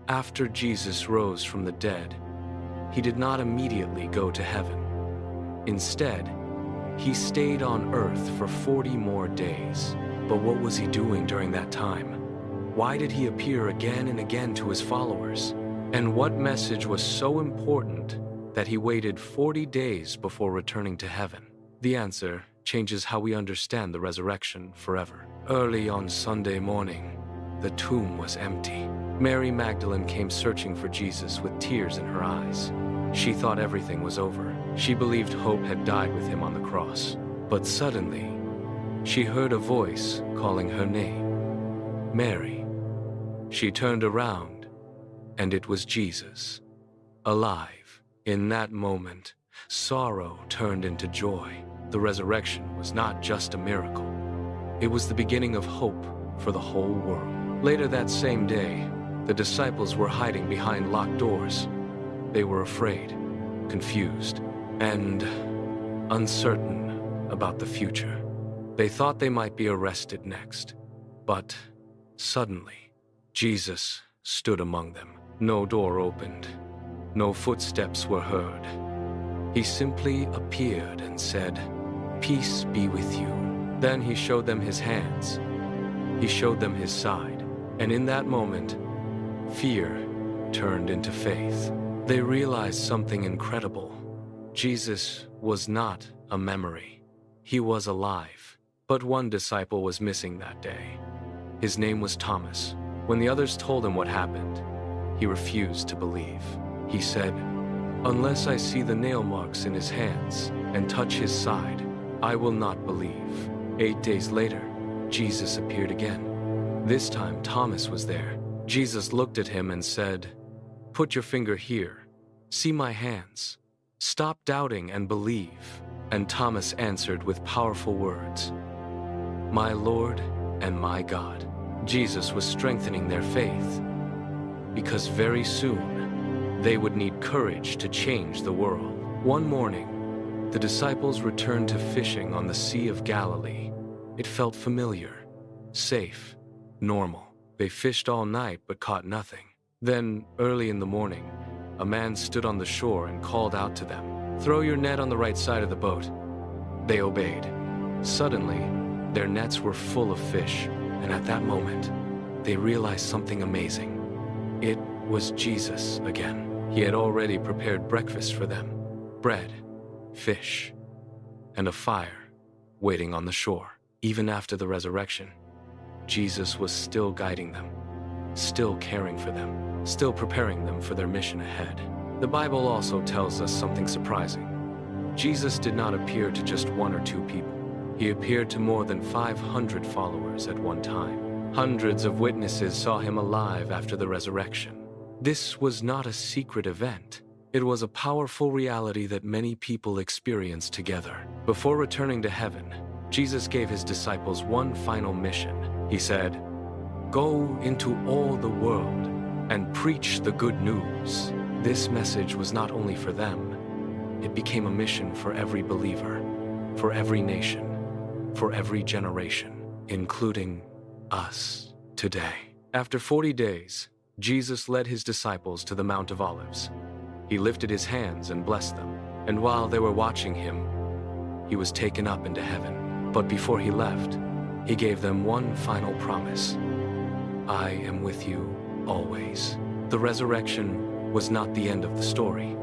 After Jesus rose from the dead, he did not immediately go to heaven. Instead, he stayed on earth for 40 more days. But what was he doing during that time? Why did he appear again and again to his followers? And what message was so important that he waited 40 days before returning to heaven? The answer changes how we understand the resurrection forever. Early on Sunday morning, the tomb was empty. Mary Magdalene came searching for Jesus with tears in her eyes. She thought everything was over. She believed hope had died with him on the cross. But suddenly, she heard a voice calling her name, Mary. She turned around, and it was Jesus, alive. In that moment, sorrow turned into joy. The resurrection was not just a miracle. It was the beginning of hope for the whole world. Later that same day, the disciples were hiding behind locked doors. They were afraid, confused, and uncertain about the future. They thought they might be arrested next. But suddenly, Jesus stood among them. No door opened. No footsteps were heard. He simply appeared and said, "Peace be with you." Then he showed them his hands. He showed them his side. And in that moment, fear turned into faith. They realized something incredible. Jesus was not a memory. He was alive. But one disciple was missing that day. His name was Thomas. When the others told him what happened, he refused to believe. He said, "Unless I see the nail marks in his hands and touch his side, I will not believe." 8 days later, Jesus appeared again. This time, Thomas was there. Jesus looked at him and said, "Put your finger here. See my hands. Stop doubting and believe." And Thomas answered with powerful words, "My Lord and my God." Jesus was strengthening their faith, because very soon they would need courage to change the world. One morning, the disciples returned to fishing on the Sea of Galilee. It felt familiar, safe, normal. They fished all night but caught nothing. Then, early in the morning, a man stood on the shore and called out to them, "Throw your net on the right side of the boat." They obeyed. Suddenly, their nets were full of fish, and at that moment, they realized something amazing. It was Jesus again. He had already prepared breakfast for them: bread, fish, and a fire waiting on the shore. Even after the resurrection, Jesus was still guiding them, still caring for them, still preparing them for their mission ahead. The Bible also tells us something surprising. Jesus did not appear to just one or two people. He appeared to more than 500 followers at one time. Hundreds of witnesses saw him alive after the resurrection. This was not a secret event. It was a powerful reality that many people experienced together. Before returning to heaven, Jesus gave his disciples one final mission. He said, "Go into all the world and preach the good news." This message was not only for them. It became a mission for every believer, for every nation, for every generation, including us today. After 40 days, Jesus led his disciples to the Mount of Olives. He lifted his hands and blessed them, and while they were watching him, he was taken up into heaven. But before he left, he gave them one final promise: "I am with you always." The resurrection was not the end of the story.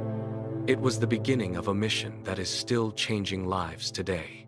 It was the beginning of a mission that is still changing lives today.